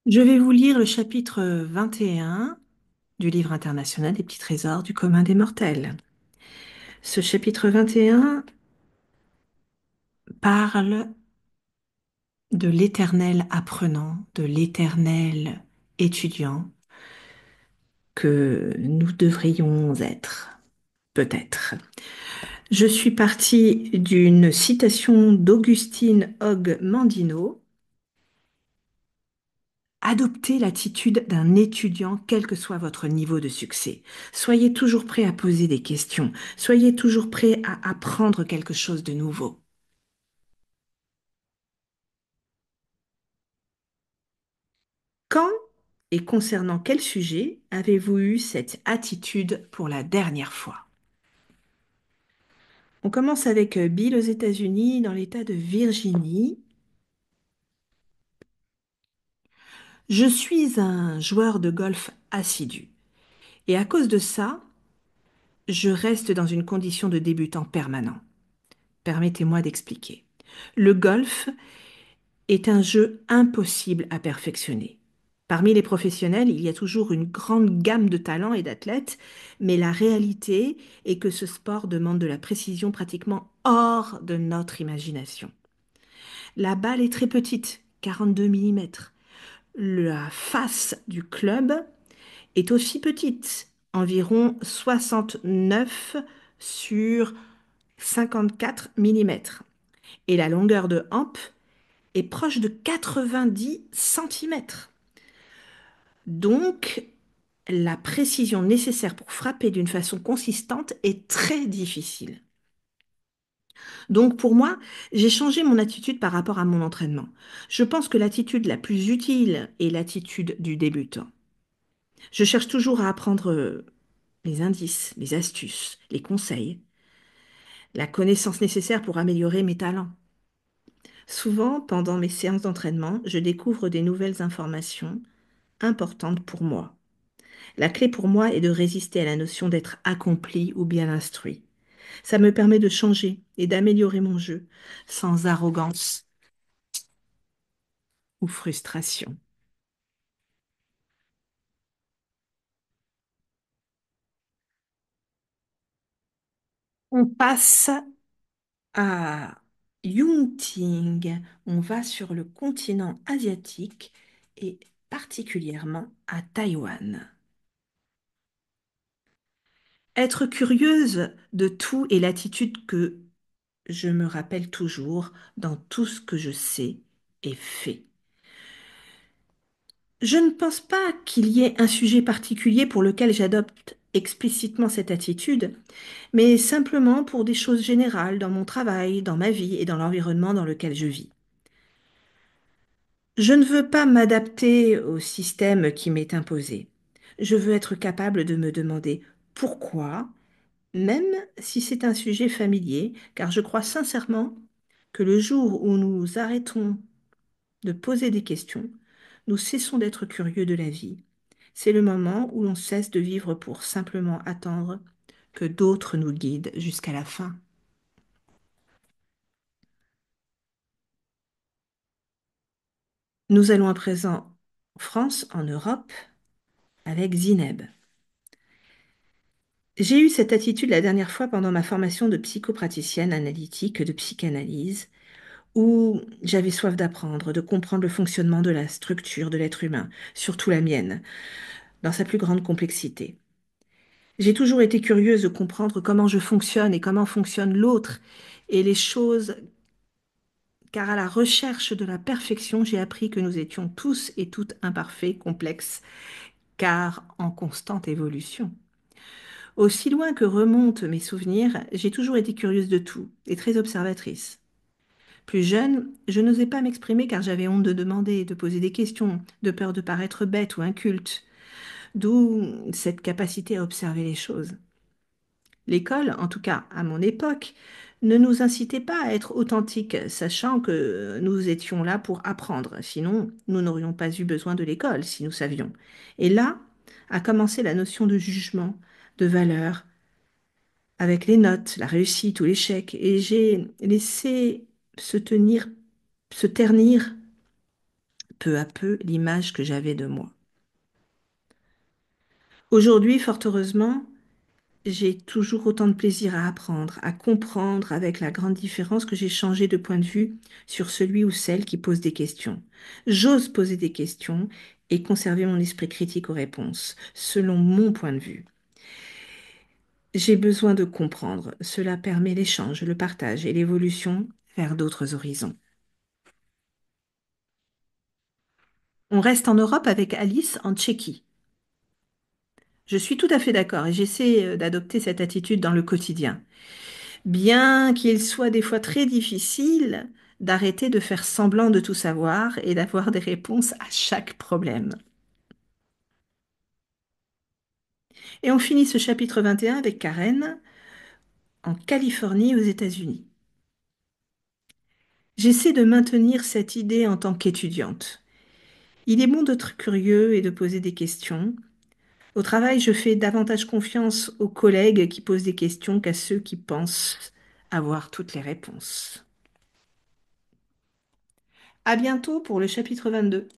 Je vais vous lire le chapitre 21 du livre international des petits trésors du commun des mortels. Ce chapitre 21 parle de l'éternel apprenant, de l'éternel étudiant que nous devrions être, peut-être. Je suis partie d'une citation d'Augustine Hogg Mandino. Adoptez l'attitude d'un étudiant, quel que soit votre niveau de succès. Soyez toujours prêt à poser des questions. Soyez toujours prêt à apprendre quelque chose de nouveau. Quand et concernant quel sujet avez-vous eu cette attitude pour la dernière fois? On commence avec Bill aux États-Unis, dans l'État de Virginie. Je suis un joueur de golf assidu. Et à cause de ça, je reste dans une condition de débutant permanent. Permettez-moi d'expliquer. Le golf est un jeu impossible à perfectionner. Parmi les professionnels, il y a toujours une grande gamme de talents et d'athlètes, mais la réalité est que ce sport demande de la précision pratiquement hors de notre imagination. La balle est très petite, 42 mm. La face du club est aussi petite, environ 69 sur 54 mm. Et la longueur de hampe est proche de 90 centimètres. Donc, la précision nécessaire pour frapper d'une façon consistante est très difficile. Donc, pour moi, j'ai changé mon attitude par rapport à mon entraînement. Je pense que l'attitude la plus utile est l'attitude du débutant. Je cherche toujours à apprendre les indices, les astuces, les conseils, la connaissance nécessaire pour améliorer mes talents. Souvent, pendant mes séances d'entraînement, je découvre des nouvelles informations importantes pour moi. La clé pour moi est de résister à la notion d'être accompli ou bien instruit. Ça me permet de changer et d'améliorer mon jeu sans arrogance ou frustration. On passe à Yunting. On va sur le continent asiatique et particulièrement à Taïwan. Être curieuse de tout est l'attitude que je me rappelle toujours dans tout ce que je sais et fais. Je ne pense pas qu'il y ait un sujet particulier pour lequel j'adopte explicitement cette attitude, mais simplement pour des choses générales dans mon travail, dans ma vie et dans l'environnement dans lequel je vis. Je ne veux pas m'adapter au système qui m'est imposé. Je veux être capable de me demander pourquoi, même si c'est un sujet familier, car je crois sincèrement que le jour où nous arrêtons de poser des questions, nous cessons d'être curieux de la vie. C'est le moment où l'on cesse de vivre pour simplement attendre que d'autres nous guident jusqu'à la fin. Nous allons à présent en France, en Europe, avec Zineb. J'ai eu cette attitude la dernière fois pendant ma formation de psychopraticienne analytique de psychanalyse, où j'avais soif d'apprendre, de comprendre le fonctionnement de la structure de l'être humain, surtout la mienne, dans sa plus grande complexité. J'ai toujours été curieuse de comprendre comment je fonctionne et comment fonctionne l'autre et les choses, car à la recherche de la perfection, j'ai appris que nous étions tous et toutes imparfaits, complexes, car en constante évolution. Aussi loin que remontent mes souvenirs, j'ai toujours été curieuse de tout et très observatrice. Plus jeune, je n'osais pas m'exprimer car j'avais honte de demander, de poser des questions, de peur de paraître bête ou inculte, d'où cette capacité à observer les choses. L'école, en tout cas à mon époque, ne nous incitait pas à être authentiques, sachant que nous étions là pour apprendre. Sinon, nous n'aurions pas eu besoin de l'école si nous savions. Et là a commencé la notion de jugement, de valeur, avec les notes, la réussite ou l'échec. Et j'ai laissé se tenir, se ternir peu à peu l'image que j'avais de moi. Aujourd'hui, fort heureusement, j'ai toujours autant de plaisir à apprendre, à comprendre, avec la grande différence que j'ai changé de point de vue sur celui ou celle qui pose des questions. J'ose poser des questions et conserver mon esprit critique aux réponses, selon mon point de vue. J'ai besoin de comprendre. Cela permet l'échange, le partage et l'évolution vers d'autres horizons. On reste en Europe avec Alice en Tchéquie. Je suis tout à fait d'accord et j'essaie d'adopter cette attitude dans le quotidien. Bien qu'il soit des fois très difficile d'arrêter de faire semblant de tout savoir et d'avoir des réponses à chaque problème. Et on finit ce chapitre 21 avec Karen en Californie aux États-Unis. J'essaie de maintenir cette idée en tant qu'étudiante. Il est bon d'être curieux et de poser des questions. Au travail, je fais davantage confiance aux collègues qui posent des questions qu'à ceux qui pensent avoir toutes les réponses. À bientôt pour le chapitre 22.